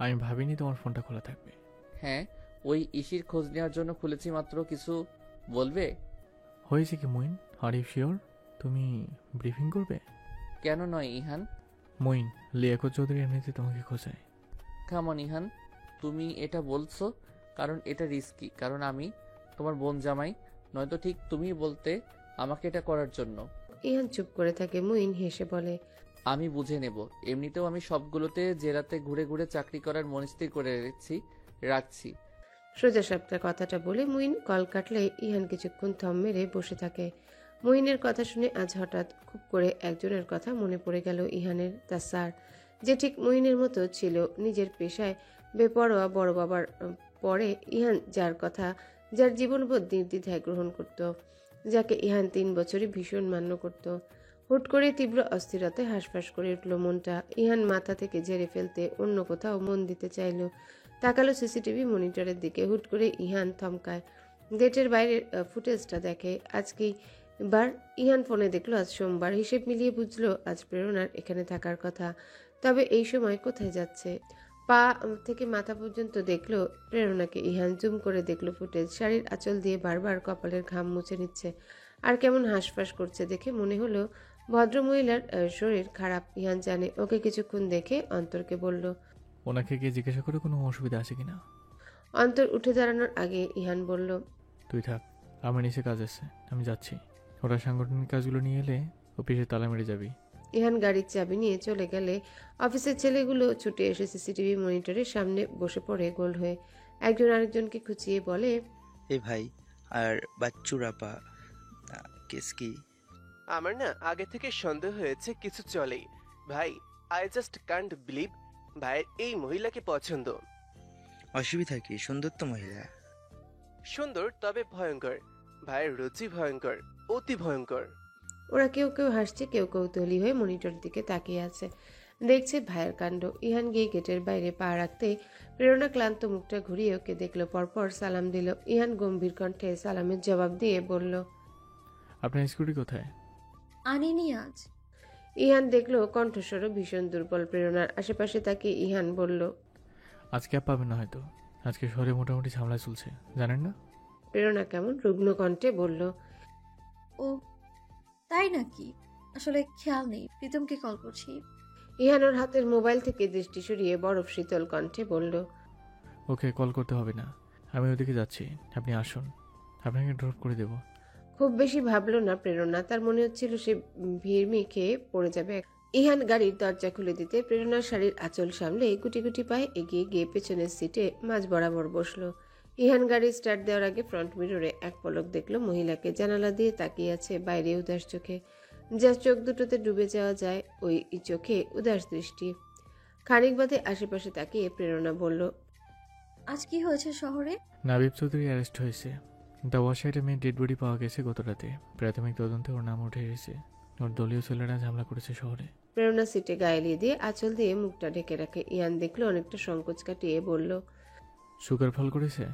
আমি ভাবিনি তোমার ফোনটা খোলা থাকবে। হ্যাঁ, ওই ইসির খোঁজ নেওয়ার জন্য খুলেছি মাত্র। কিছু বলবে? হয়েছে কি মইন, আর ইউ শিওর তুমি ব্রিফিং করবে? কেন নয় ইহান? মইন, লিয়াকত চৌধুরী এমনিতে তোমাকে খোঁজায়। কামন ইহান, তুমি এটা বলছো কারণ এটা রিস্কি, কারণ আমি তোমার বোন জামাই, নয়তো ঠিক তুমিই বলতে আমাকে এটা করার জন্য। ইহান চুপ করে থাকে। মুইন হেসে বলে, আমি বুঝে নেব। এমনিতেও আমি সবগুলোতে জেলাতে ঘুরে ঘুরে চাকরি করার মনস্থির করে রাখছি। সোজা সাপটা কথাটা বলে মুইন কল কাটলে ইহান কিছুক্ষণ থম মেরে বসে থাকে। মুইনের কথা শুনে আজ হঠাৎ খুব করে একজনের কথা মনে পড়ে গেল ইহানের, তার স্যার, যে ঠিক মুইনের মতো ছিল, নিজের পেশায় বেপরোয়া বড় বাবার পরে ইহান যার জীবনবোধ নির্দ্বিধায় গ্রহণ করত, যাকে ইহান 3 বছরই ভীষণ মান্য করত। হুট করে তীব্র অস্থিরতায় হাঁসফাঁস করে উঠল মনটা। ইহান মাথা থেকে ঝেড়ে ফেলতে অন্য কোথাও মন দিতে চাইল। তাকালো সিসিটিভি মনিটরের দিকে। হুট করে ইহান থমকায়, গেটের বাইরের ফুটেজটা দেখে। আজকেই বার ইহান ফোনে দেখলো আজ সোমবার। হিসেব মিলিয়ে বুঝলো আজ প্রেরণার এখানে থাকার কথা। তবে এই সময় কোথায় যাচ্ছে? পা থেকে মাথা পর্যন্ত দেখলো প্রেরণাকে। ইহান জুম করে দেখলো ফুটেজ। শাড়ির আঁচল দিয়ে বারবার কপালের ঘাম মুছে নিচ্ছে, আর কেমন হাঁসফাঁস করছে। দেখে মনে হলো ভদ্রমহিলার শরীর খারাপ। ইহান জানে। ওকে কিছুক্ষণ দেখে অন্তরকে বলল, ওনাকে গিয়ে জিজ্ঞাসা করে কোনো অসুবিধা আছে কিনা। অন্তর উঠে দাঁড়ানোর আগে ইহান বলল, তুই থাক, আমার নিচে কাজ আছে, আমি যাচ্ছি। ওরা সাংগঠনিক কাজগুলো নিয়ে এলে অফিসে তালা মেরে যাবি। ইহান গাড়ির চাবি নিয়ে চলে গেলে অফিসের ছেলেগুলো ছুটে এসে সিসিটিভি মনিটরের সামনে বসে পড়ে গোল হয়ে। একজন আরেকজনকে খুঁচিয়ে বলে, এ ভাই, আর বাচ্চুরাপা কেস কি? আমার না আগে থেকে সন্দেহ হয়েছে কিছু চলেই। ভাই, আই জাস্ট কান্ট বিলিভ ভাইয়ের এই মহিলাকে পছন্দ। অসুবিধা কি? সুন্দর তো মহিলা। সুন্দর তবে ভয়ঙ্কর। ভাইয়ের রুচি ভয়ঙ্কর, অতি ভয়ঙ্কর। ওরা কেউ কেউ হাসছে, কেউ কৌতূহলী হয়ে মনিটর দিকে তাকিয়ে আছে, দেখছে ভাইয়ের কাণ্ড। ইহান গিয়ে গেটের বাইরে পা রাখতে প্রেরণা ক্লান্ত মুখটা ঘুরিয়ে ওকে দেখলো, পরপর সালাম দিল। ইহান গম্ভীর কণ্ঠে সালামের জবাব দিয়ে বলল, আপনার স্কুটি কোথায়? আনিনি আজ। ইহান দেখলো কণ্ঠস্বরও ভীষণ দুর্বল প্রেরণার। আশেপাশে তাকে ইহান বলল, আজকে আর পাবেন না হয়তো, আজকে শহরে মোটামুটি ঝামেলা চলছে, জানেন না? প্রেরণা কেমন রুগ্ন কণ্ঠে বলল, ও তাই নাকি? আসলে খেয়াল নেই, প্রীতমকে কল করছি। ইহান ওর হাতের মোবাইল থেকে দৃষ্টি সরিয়ে বরফ শীতল কণ্ঠে বলল, ওকে কল করতে হবে না, আমি ওদিকে যাচ্ছি, আপনি আসুন, আপনাকে ড্রপ করে দেব। খুব বেশি ভাবলো না প্রেরণা। তার মনে হচ্ছিল সে ভিড়মি খেয়ে পড়ে যাবে। ইহান গাড়ির দরজা খুলে দিতে প্রেরণার শাড়ির আঁচল সামলে গুটি গুটি পায়ে এগিয়ে গিয়ে পেছনের সিটে মাঝ বরাবর বসলো। ইহান গাড়ি স্টার্ট দেওয়ার আগে ফ্রন্ট মিররে এক পলক দেখলো মহিলাকে। জানালা দিয়ে তাকিয়ে আছে বাইরে উদাস চোখে, যা চোখ দুটোতে ডুবে যাওয়া যায় ওই চোখে উদাস দৃষ্টি। খানিক বাদে আশেপাশে তাকিয়ে প্রেরণা বলল, আজ কি হয়েছে শহরে? নাবিব চৌধুরী অ্যারেস্ট হয়েছে। দাওয়া সাইডে মেয়ে ডেড বডি পাওয়া গেছে গত রাতে। প্রাথমিক তদন্তে ওর নাম উঠে এসেছে। ওর দলীয় ছেলেরা ঝামেলা করেছে শহরে। প্রেরণা সিটে গায়ে এলিয়ে দিয়ে আঁচল দিয়ে মুখটা ঢেকে রাখে। ইহান দেখলো অনেকটা সংকোচ কাটিয়ে বলল, সুগার ফল করেছে?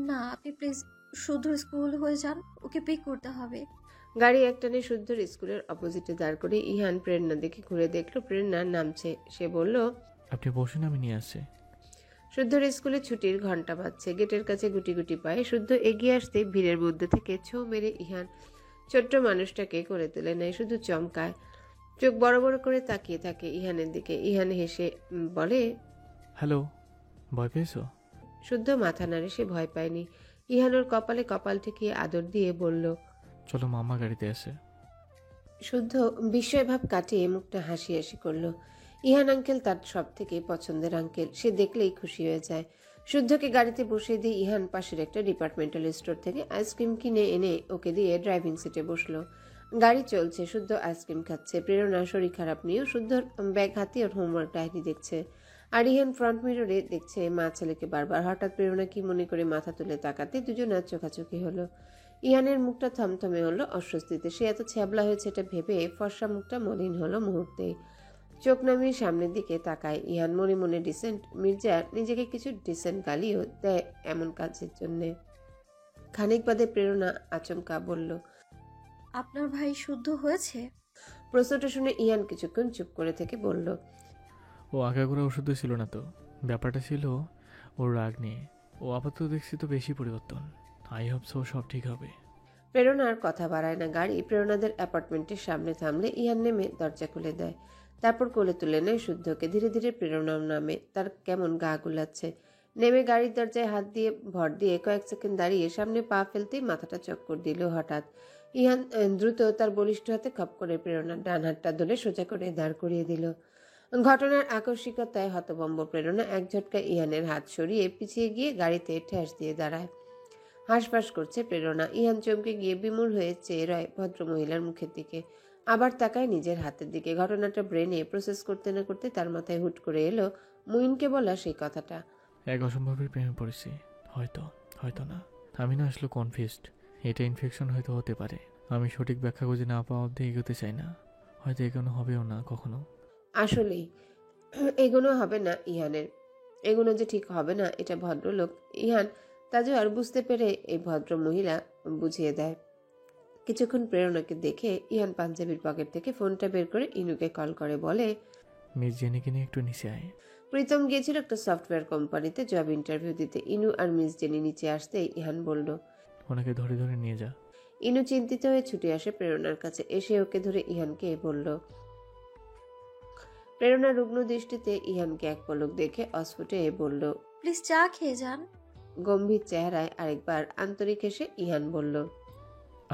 না, আপনি প্লিজ শুদ্ধ স্কুল হয়ে যান, ওকে পিক করতে হবে। গাড়ি একটানে শুদ্ধর স্কুলের অপোজিটে দাঁড় করে ইহান প্রেরণা দেখে ঘুরে দেখলো প্রেরণা নামছে। সে বলল, আপনি বসুন, আমি নিয়ে আসছি। শুদ্ধর স্কুলে ছুটির ঘন্টা বাজছে। গেটের কাছে গুটি গুটি পায়ে শুদ্ধ এগিয়ে আসতে ভিড়ের মধ্যে থেকে ছোঁ মেরে ইহান ছোট্ট মানুষটাকে করে তুলে নেয়। শুধু চমকায়, চোখ বড় বড় করে তাকিয়ে থাকে ইহানের দিকে। ইহান হেসে বলে, হ্যালো, ভয় পেয়েছো? শুদ্ধ মাথা নাড়ে। সে ভয় পায়নি। ইহান ওর কপালে কপাল ঠেকিয়ে আদর দিয়ে বলল, চলো, মামা গাড়িতে আসে। শুদ্ধ বিস্ময় ভাব কাটিয়ে মুখটা হাসি হাসি করলো। ইহান আঙ্কেল তার সব থেকে পছন্দের আঙ্কেল, সে দেখলেই খুশি হয়ে যায়। শুদ্ধকে গাড়িতে বসিয়ে দিয়ে ইহান পাশের একটা ডিপার্টমেন্টাল স্টোর থেকে আইসক্রিম কিনে এনে ওকে দিয়ে ড্রাইভিং সিটে বসলো। গাড়ি চলছে, শুদ্ধ আইসক্রিম খাচ্ছে। প্রেরণা শরীর খারাপ নিয়েও শুদ্ধর ব্যাগ হাতে ওর হোমওয়ার্ক ডায়েরি দেখছে। আর ইহান ফ্রন্ট মিররে দেখছে মা ছেলেকে বারবার। হঠাৎ প্রেরণা কি মনে করে মাথা তুলে তাকাতে দুজনের চোখাচোখি হলো। ইহানের মুখটা থমথমে হলো অস্বস্তিতে। সে এত ছ্যাবলা হয়েছে এটা ভেবে ফর্সা মুখটা মলিন হলো মুহূর্তেই। চোখ নামিয়ে সামনের দিকে তাকায় ইহান। মনে মনে ডিসেন্ট মির্জা নিজেকে কিছু ডিসেন্ট গালিও দেয় এমন কাজের জন্যে। খানিক বাদে প্রেরণা আচমকা বলল, আপনার ভাই শুদ্ধ হয়েছে? প্রশ্নটা শুনে ইহান কিছুক্ষণ চুপ করে থেকে বলল, ও আগাগোড়া ওষুধ ছিল না তো, ব্যাপারটা ছিল ওর রাগ নিয়ে। ও আপাতত দেখছি তো বেশি পরিবর্তন। আই হোপ সো সব ঠিক হবে। প্রেরণার কথা বাড়ায় না। গাড়ি প্রেরণাদের অ্যাপার্টমেন্টের সামনে থামলে ইহান নেমে দরজা খুলে দেয়। তারপর কোলে তুলে নেয় শুদ্ধকে। ধীরে ধীরে প্রেরণার নামে তার কেমন গা গুলাচ্ছে। নেমে গাড়ির দরজায় হাত দিয়ে ভর দিয়ে কয়েক সেকেন্ড দাঁড়িয়ে সামনে পা ফেলতেই মাথাটা চক্কর দিল হঠাৎ। ইহান দ্রুত তার বলিষ্ঠ হাতে খপ করে প্রেরণার ডান হাতটা ধরে সোজা করে দাঁড় করিয়ে দিল। ঘটনার আকস্মিকতায় হতভম্ব প্রেরণা এক ঝটকা ইহানের হাত সরিয়ে পিছিয়ে গিয়ে গাড়িতে ঠেস দিয়ে দাঁড়ায়। হাঁসফাঁস করছে প্রেরণা। ইহান চমকে গিয়ে বিমূঢ় হয়ে চেয়ে রয় ভদ্রমহিলার মুখের দিকে, আবার তাকায় নিজের হাতের দিকে। ঘটনাটা ব্রেনে প্রসেস করতে না করতে তার মাথায় হুট করে এলো মুইনকে বলা সেই কথাটা। এক অসম্ভবের প্রেমে পড়েছি। হয়তো, হয়তো না। আমি না আসলে কনফিউজড। এটা ইনফেকশন হয়তো হতে পারে। আমি সঠিক ব্যাখ্যা খুঁজে না পাওয়া অবধি এগোতে চাই না। হয়তো এগোনো হবেও না কখনো। আসলেই এগুলো হবে না ইহানের। এগুলো যে ঠিক হবে না এটা ভদ্রলোক ইহান তাজওয়ার বুঝতে পেরে এই ভদ্র মহিলা বুঝিয়ে দেয়। কিছুক্ষণ প্রেরণাকে দেখে ইহান পাঞ্জাবির পকেট থেকে ফোনটা বের করে ইনুকে কল করে বলে, মিস জেনিকে নিয়ে একটু নিচে আয়। প্রীতম গিয়েছিল একটা সফটওয়্যার কোম্পানিতে জব ইন্টারভিউ দিতে। ইনু আর মিস জেনি নিচে আসতেই ইহান বলল, ওনাকে ধরে ধরে নিয়ে যা। ইনু চিন্তিত হয়ে ছুটে আসে প্রেরণার কাছে। এসে ওকে ধরে ইহানকে বলল। প্রেরণা রুগ্ন দৃষ্টিতে ইহানকে এক পলক দেখে অস্ফুটে বলল, প্লিজ চা খেয়ে যান। গম্ভীর চেহারায় আরেকবার আন্তরিক এসে ইহান বলল,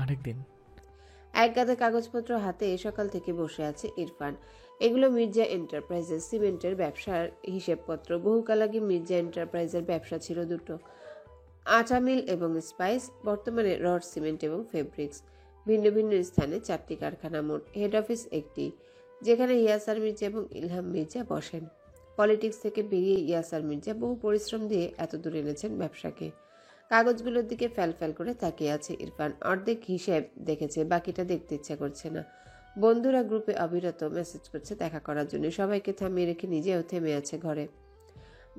আরেকদিন। এক গাদা কাগজপত্র হাতে সকাল থেকে বসে আছে ইরফান। এগুলো মির্জা এন্টারপ্রাইজের সিমেন্টের ব্যবসার হিসেবপত্র। বহুকাল আগে মির্জা এন্টারপ্রাইজের ব্যবসা ছিল দুটো, আটা মিল এবং স্পাইস। বর্তমানে রড সিমেন্ট এবং ফেব্রিক্স। ভিন্ন ভিন্ন স্থানে 4টি কারখানা, মোট হেড অফিস একটি, যেখানে ইয়াসার মির্জা এবং ইলহাম মির্জা বসেন। পলিটিক্স থেকে বেরিয়ে ইয়াসার মির্জা বহু পরিশ্রম দিয়ে এত দূর এনেছেন ব্যবসাকে। কাগজগুলোর দিকে ফ্যাল করে তাকিয়ে আছে ইরফান। অর্ধেক হিসেব দেখেছে, বাকিটা দেখতে ইচ্ছা করছে না। বন্ধুরা গ্রুপে অবিরত মেসেজ করছে দেখা করার জন্য। সবাইকে থামিয়ে রেখে নিজেও থেমে আছে ঘরে।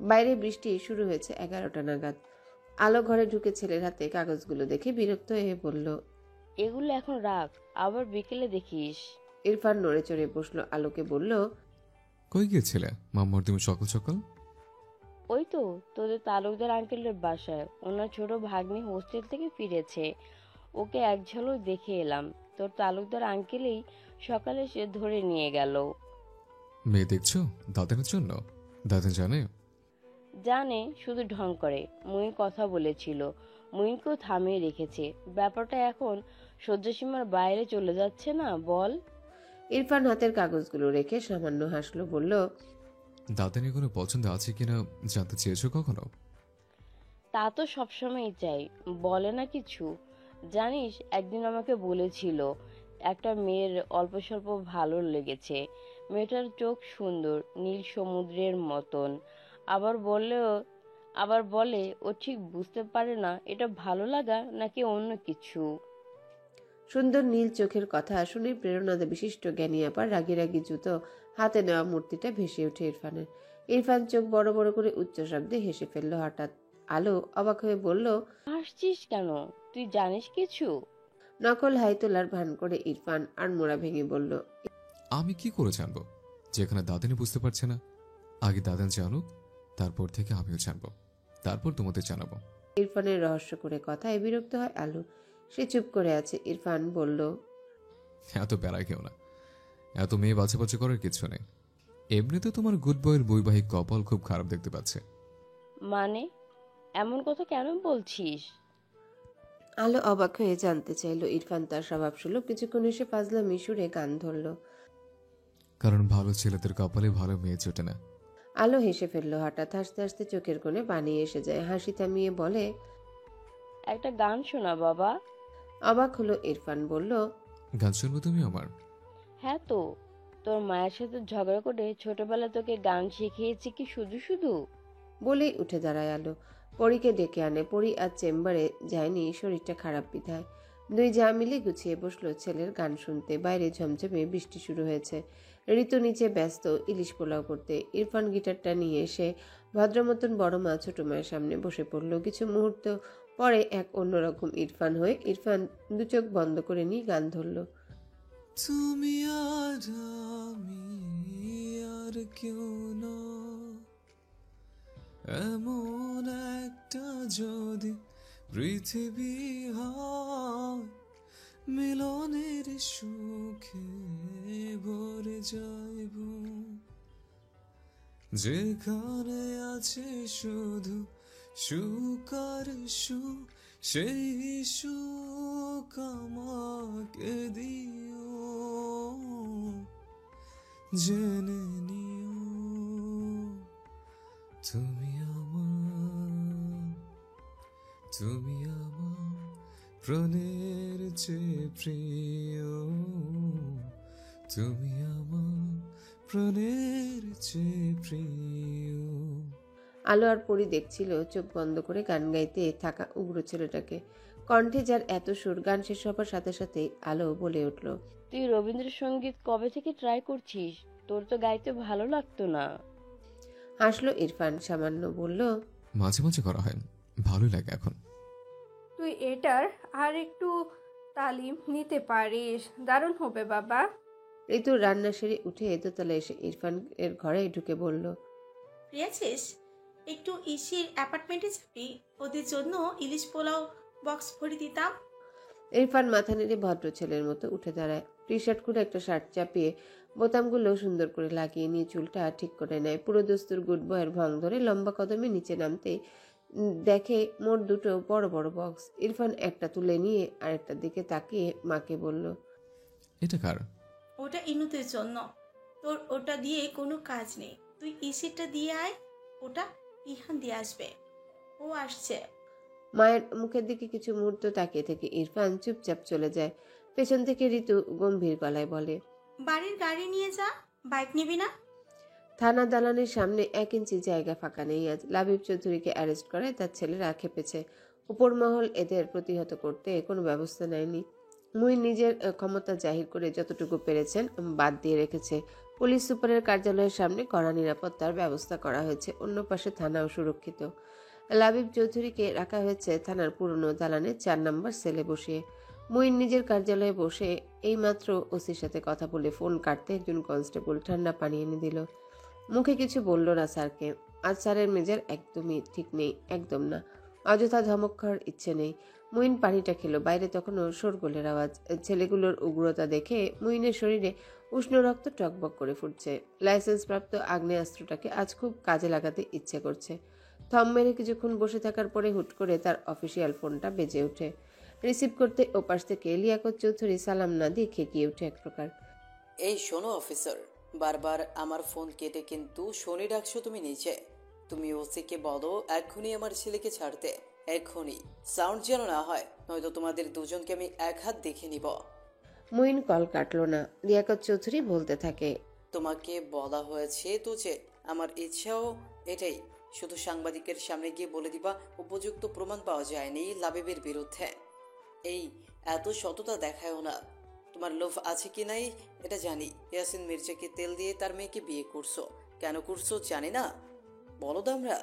বাইরে বৃষ্টি শুরু হয়েছে 11টা নাগাদ। আলো ঘরে ঢুকে ছেলের হাতে কাগজগুলো দেখে বিরক্ত হয়ে বলল, এগুলো এখন রাখ, আবার বিকেলে দেখিস। ইরফান নড়ে চড়ে বসলো। আলোকে বলল, কই গিয়েছিলে মাম্মার তুমি সকাল সকাল? ওই তো তোদের তালুকদার আঙ্কেলের বাসায়, ওনার ছোট ভাগ্নি হোস্টেল থেকে ফিরেছে, ওকে এক ঝলক দেখে এলাম। তোর তালুকদার আঙ্কেলই সকালে সে ধরে নিয়ে গেল। মেয়ে দেখছো দাদানের জন্য? দাদা জানে? জানে, শুধু ঢং করে। মুইন কথা বলেছিল, মুইনকেও থামিয়ে রেখেছে। ব্যাপারটা এখন সহ্যসীমার বাইরে চলে যাচ্ছে না বল? ইরফান হাতের কাগজগুলো রেখে সামান্য হাসলো, বলল, দাদানের কোনো পছন্দ আছে কিনা জানতে চেয়েছো কখনো? তা তো সবসময়ই চাই, বলে না কিছু। জানিস, একদিন আমাকে বলেছিল একটা মেয়ের অল্প স্বল্প ভালো লেগেছে। মেয়েটার চোখ সুন্দর, নীল সমুদ্রের মতন। আবার বলে ও ঠিক বুঝতে পারে না এটা ভালো লাগা নাকি অন্য কিছু। সুন্দর নীল চোখের কথা শুনে প্রেরণাদে বিশিষ্ট জ্ঞানী আপার রাগি রাগি জুতো হাতে নেওয়া মূর্তিটা ভেসে ওঠে ইরফানের। ইরফান চোখ বড় বড় করে উচ্চ শব্দে হেসে ফেলল হঠাৎ। আলো অবাক হয়ে বলল, হাসছিস কেন? তুই জানিস কিছু? নকল হাই তোলার ভান করে ইরফান আর মোড়া ভেঙে বলল, আমি কি করে জানবো যেখানে দাদানি বুঝতে পারছে না? আগে দাদান জানুক, তারপর থেকে আমিও জানবো, তারপর তোমাদের জানাবো। ইরফানের রহস্য করে কথায় বিরক্ত হয় আলো। সে চুপ করে আছে। ইরফান বলল, এত বেড়ায় কেউ না, এত মেয়ে বাছে বাছে করার কিছু নেই। এমনিতে তোমার গুড বয়ের বৈবাহিক কপাল খুব খারাপ দেখতে পাচ্ছে। মানে এমন কথা কেন বলছিস? আলো অবাক হয়ে জানতে চাইল। ইরফান তার স্বভাব সুলভ কিছুক্ষণ এসে ফাজলামি সুরে গান ধরল। কারণ ভালো ছেলেদের কপালে ভালো মেয়ে জোটে না। আলো হেসে ফেলল হঠাৎ। হাসতে হাসতে চোখের কোণে বানিয়ে এসে যায়। হাসি থামিয়ে বলে, একটা গান শোনা বাবা। অবাক হলো ইরফান। বলল, গান শুনবো তুমি আমার? হ্যাঁ তো, তোর মায়ের সাথে ঝগড়া করে ছোটবেলা তোকে গান শিখিয়েছি কি শুধু শুধু? বলেই উঠে দাঁড়ায় আলো। পরীকে ডেকে আনে। পরী আজ চেম্বারে যায়নি, শরীরটা খারাপ বিধায়। দুই যা মিলে গুছিয়ে বসলো ছেলের গান শুনতে। বাইরে ঝমঝমে বৃষ্টি শুরু হয়েছে। ঋতু নিচে ব্যস্ত ইলিশ পোলাও করতে। ইরফান গিটারটা নিয়ে এসে ভদ্রমতন বড় মা ছোট মায়ের সামনে বসে পড়ল। কিছু মুহূর্ত পরে এক অন্যরকম ইরফান হয়ে ইরফান দু চোখ বন্ধ করে নিয়ে গান ধরল। তুমি আর আমি আর কেউ না, এমন একটা যদি পৃথিবী হয়, মিলনের সুখে ভরে যাইব, যেখানে আছে শুধু সুখ আর সুখ, সেই সুখ আমাকে দিও, জেনে নিও তুমি আমার প্রাণের চেয়ে প্রিয়, তুমি আমার প্রাণের চেয়ে প্রিয়। আলো আর পরি দেখছিল চোখ বন্ধ করে গান গাইতে থাকা উগ্র ছেলেটাকে। কণ্ঠে যার এত সুর, গান শেষ হবার সাথে সাথেই আলো বলে উঠল, তুই রবীন্দ্রসঙ্গীত কবে থেকে ট্রাই করছিস? তোর তো গাইতে ভালো লাগতো না। হাসলো ইরফান সামান্য, বলল, মাঝে মাঝে করা হয়, ভালোই লাগে এখন। তুই এটার আর একটু তালিম নিতে পারিস, দারুণ হবে বাবা। ঋতু রান্না সেরে উঠে দোতলা এসে ইরফান এর ঘরে ঢুকে বলল, প্রিয়াছিস, একটু ইসির অ্যাপার্টমেন্টে যাবি? ওদের জন্য ইলিশ পোলাও বক্স ভরে দিতাম। ইরফান মাথা নেড়ে ভদ্র ছেলের মতো উঠে দাঁড়ায়। টি শার্ট খুলে একটা শার্ট চাপিয়ে বোতামগুলো সুন্দর করে লাগিয়ে নিয়ে চুলটা ঠিক করে নেয়। পুরো দস্তুর গুড বয়ের ভং ধরে লম্বা কদমে নিচে নামতে দেখে মোট দুটো বড় বড় বক্স। ইরফান একটা তুলে নিয়ে আরেকটার দিকে তাকিয়ে মাকে বলল, এটা কার? ওটা ইনুদের জন্য। তোর ওটা দিয়ে কোনো কাজ নেই, তুই ইসিটা দিয়ে আয়, ওটা ইহান দিয়ে আসবে, ও আসছে। মায়ের মুখের দিকে কিছু মুহূর্ত তাকিয়ে থেকে ইরফান চুপচাপ চলে যায়। পেছন থেকে ঋতু গম্ভীর গলায় বলে, বাড়ির গাড়ি নিয়ে যা, বাইক নিবি না? থানা দালানের সামনে 1 ইঞ্চি জায়গা ফাঁকা নেই আজ। লাবিব চৌধুরীকে অ্যারেস্ট করায় তার ছেলেরা খেপেছে। উপর মহল এদের প্রতিহত করতে কোনো ব্যবস্থা নেয়নি। মুইন নিজের ক্ষমতা জাহির করে যতটুকু পেরেছেন বাদ দিয়ে রেখেছে। পুলিশ সুপারের কার্যালয়ের সামনে কড়া নিরাপত্তার ব্যবস্থা করা হয়েছে। অন্য পাশে থানাও সুরক্ষিত। লাবিব চৌধুরীকে রাখা হয়েছে থানার পুরনো দালানের 4 নম্বর সেলে বসিয়ে। মুইন নিজের কার্যালয়ে বসে এইমাত্র ওসির সাথে কথা বলে ফোন কাটতে একজন কনস্টেবল ঠান্ডা পানি এনে দিল। মুখে কিছু বলল না স্যারকে। আজ স্যারের মেজাজ একদমই ঠিক নেই, একদম না। অযথা ধমক খাওয়ার ইচ্ছে নেই। মুইন পানিটা খেলো। বাইরে তখনও শোরগোলের আওয়াজ। ছেলেগুলোর উগ্রতা দেখে মুইনের শরীরে উষ্ণ রক্ত টকবক করে ফুটছে। লাইসেন্সপ্রাপ্ত আগ্নেয়াস্ত্রটাকে আজ খুব কাজে লাগাতে ইচ্ছে করছে। থম মেরে কিছুক্ষণ বসে থাকার পরে হুট করে তার অফিসিয়াল ফোনটা বেজে ওঠে। রিসিভ করতে ওপাশ থেকে লিয়াকত চৌধুরী সালাম না দিয়ে খেকিয়ে ওঠে এক প্রকার। এই শোনো অফিসার, বারবার আমার ফোন কেটে কিন্তু শনি ডাকছো তুমি নিচে। তুমি ওসিকে বলো এক্ষুনি আমার ছেলেকে ছাড়তে, এক্ষুনি। সাউন্ড যেন না হয়, নয়তো তোমাদের দুজনকে আমি এক হাত দেখে নিব। মুইন কল কাটলো না। লিয়াকত চৌধুরী বলতে থাকে, তোমাকে বলা হয়েছে তো যে আমার ইচ্ছাও এটাই, শুধু সাংবাদিকের সামনে গিয়ে বলে দিবা উপযুক্ত প্রমাণ পাওয়া যায়নি লাবিবের বিরুদ্ধে। এই এত সততা দেখায়ও না। তোমার লোভ আছে কি নাই এটা জানি। ইয়াসিন মির্জাকে তেল দিয়ে তার মেয়েকে বিয়ে করছো, কেন করছো জানি না? বলো দামরা,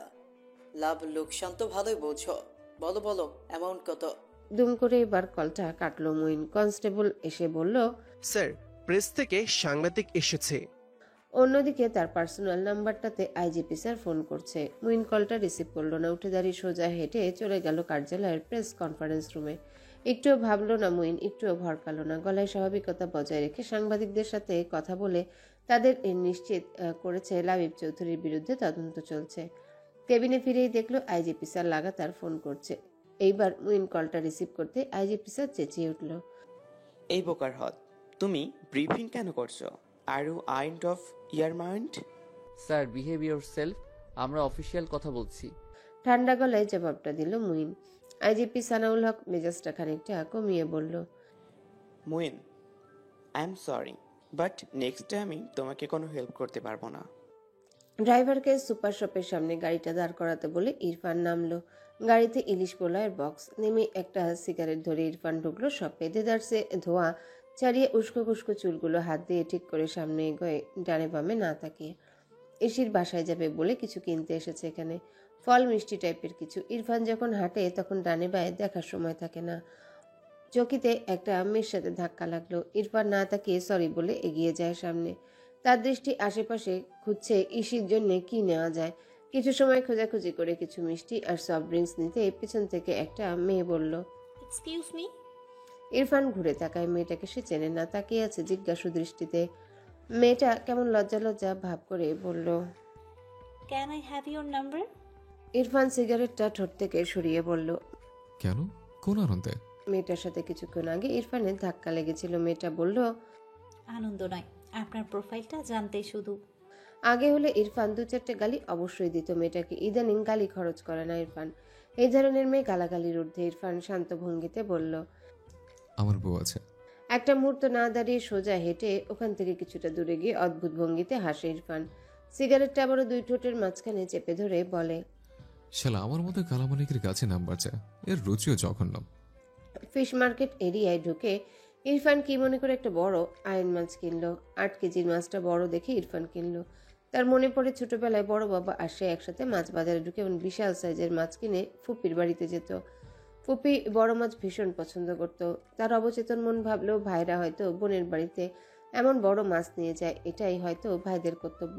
লাভ লোকসান তো ভালোই বোঝো। বলো বলো, অ্যামাউন্ট কত? দুম করে এবার কলটা কাটলো মুইন। কনস্টেবল এসে বলল, স্যার, প্রেস থেকে সাংবাদিক এসেছে। অন্যদিকে তার পার্সোনাল নাম্বারটাতে আইজিপি স্যার ফোন করছে। মুইন কলটা রিসিভ করলো না। উঠে দাঁড়িয়ে সোজা হেঁটে চলে গেল কার্যালয়ের প্রেস কনফারেন্স রুমে। একটুও ভাবলো না মুইন, একটুও ভরকালো না। গলায় স্বাভাবিকতা বজায় রেখে সাংবাদিকদের সাথে কথা বলে তাদের নিশ্চিত করেছে লাবিব চৌধুরীর বিরুদ্ধে তদন্ত চলছে। কেবিনে ফিরেই দেখলো আইজিপি স্যার লাগাতার ফোন করছে। এইবার মুইন কলটা রিসিভ করতে আইজিপি স্যার চেঁচিয়ে উঠল, এই বোকার হদ, তুমি ব্রিফিং কেন করছো? Are you out of your mind? Sir, behave yourself, আমরা অফিসিয়াল কথা বলছি। ঠান্ডা গলায় জবাবটা দিল মুইন। আইজিপি সানাউল হক মেজাজটা খানিকটা কমিয়ে বলল, Muin, I am sorry, but next day আমি তোমাকে কোনো হেল্প করতে পারবো না। ড্রাইভারকে সুপার শপের সামনে গাড়িটা দাঁড় করাতে বলে ইরফান নামলো। গাড়িতে ইলিশ পোলাওয়ের বক্স। নেমে একটা সিগারেট ধরে ইরফান ঢুকলো শপে। দেদারসে ধোয়া ছাড়িয়ে উস্কো খুস্কো চুলগুলো হাত দিয়ে ঠিক করে সামনে এগোয়, ডানে বামে না তাকিয়ে। ইসির বাসায় যাবে বলে কিছু কিনতে এসেছে এখানে, ফল মিষ্টি টাইপের কিছু। ইরফান যখন হাঁটে তখন ডানে বায়ে দেখার সময় থাকে না। চকিতে একটা মেয়ের সাথে ধাক্কা লাগলো। ইরফান না তাকিয়ে সরি বলে এগিয়ে যায় সামনে। তার দৃষ্টি আশেপাশে খুঁজছে ইসির জন্য কি নেওয়া যায়। কিছু সময় খোঁজাখুঁজি করে কিছু মিষ্টি আর সফট ড্রিঙ্কস নিতে পিছন থেকে একটা মেয়ে বলল, এক্সকিউজ মি। ইরফান ঘুরে তাকায়। মেয়েটাকে সে চেনে না, তাকিয়ে আছে জিজ্ঞাসু দৃষ্টিতে। মেয়েটা কেমন লজ্জা লজ্জা ভাব করে বলল, can I have your number? Irfan সিগারেটটা ঠোঁট থেকে সরিয়ে বলল, কেন, কোন আনন্দে? মেয়েটার সাথে কিছুক্ষণ আগে ইরফানের ধাক্কা লেগেছিল। মেয়েটা বলল, আনন্দ নয়, আপনার প্রোফাইলটা জানতে শুধু। আগে হলে ইরফান 2-4টে গালি অবশ্যই দিত মেয়েটাকে। ইদানিং গালি খরচ করে না ইরফান। এই ধরনের মেয়ে গালাগালির ঊর্ধ্বে। ইরফান শান্ত ভঙ্গিতে বলল, আমার বউ আছে। একটা মুহূর্ত না দাঁড়িয়ে সোজা হেঁটে ওখান থেকে কিছুটা দূরে গিয়ে অদ্ভুত ভঙ্গিতে হাসে ইরফান। সিগারেটটা আবারও 2 ঠোঁটের মাঝখানে চেপে ধরে বলে, শালা আমার মতো কালামানিকের কাছে নাম্বার চায়, এর রুচিও জঘন্য। ফিশ মার্কেট এরিয়ায় ঢুকে ইরফান কি মনে করে একটা বড় আয়ন মাছ কিনলো। 8 কেজির মাছটা বড় দেখে ইরফান কিনলো। তার মনে পড়ে ছোটবেলায় বড় বাবা আর সে একসাথে মাছ বাজারে ঢুকে এমন বিশাল সাইজের মাছ কিনে ফুপির বাড়িতে যেত। ফুপি বড় মাছ ভীষণ পছন্দ করত। তার অবচেতন মন ভাবলেও ভাইরা হয়তো বোনের বাড়িতে এমন বড় মাছ নিয়ে যায়, এটাই হয়তো ভাইদের কর্তব্য।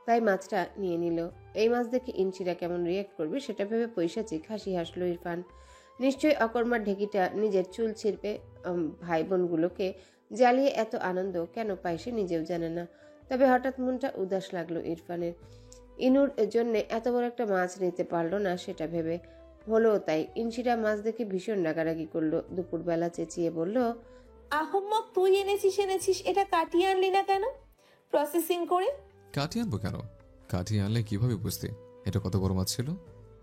তাই মাছটা নিয়ে নিল। এই মাছ দেখে ইনশিরা কেমন রিয়াক্ট করবে সেটা ভেবে পৈশাচিক হাসি হাসলো ইরফান। নিশ্চয়ই অকর্মার ঢেকিটা নিজের চুল ছিঁড়বে। ভাই বোনগুলোকে জ্বালিয়ে এত আনন্দ কেন পায় সে নিজেও জানে না। তবে হঠাৎ মনটা উদাস লাগলো ইরফানের। ইনুর জন্য এত বড় একটা মাছ নিতে পারলো না সেটা ভেবে। হলো তাই। ইনশিরা মাছ দেখে ভীষণ রাগারাগি করলো। দুপুরবেলা চেঁচিয়ে বলল, আহম্মক, তুই এনেছিস, এটা কাটিয়ে আনলি না কেন প্রসেসিং করে? কাটিয়ে আনবো কেন? কাটিয়ে আনলে কিভাবে বুঝতে এটা কত বড় মাছ ছিল?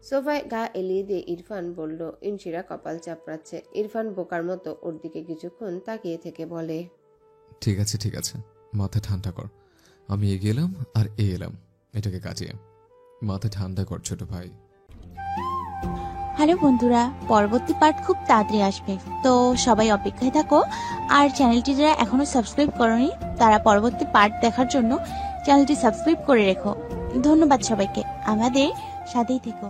সোফায় গা এলিয়ে দিয়ে ইরফান বলল। ইনশিরা কপাল চাপড়াচ্ছে। ইরফান বোকার মতো ওর দিকে কিছুক্ষণ তাকিয়ে থেকে বলে, ঠিক আছে, মাথা ঠান্ডা কর। আমি গেলাম আর এলাম, এটাকে কাটিয়ে। মাথা ঠান্ডা কর ছোট ভাই। হ্যালো বন্ধুরা, পরবর্তী পার্ট খুব তাড়াতাড়ি আসবে, তো সবাই অপেক্ষায় থাকো। আর চ্যানেলটি যারা এখনো সাবস্ক্রাইব করোনি তারা পরবর্তী পার্ট দেখার জন্য চ্যানেলটি সাবস্ক্রাইব করে রেখো। ধন্যবাদ সবাইকে, আমাদের সাথেই থেকো।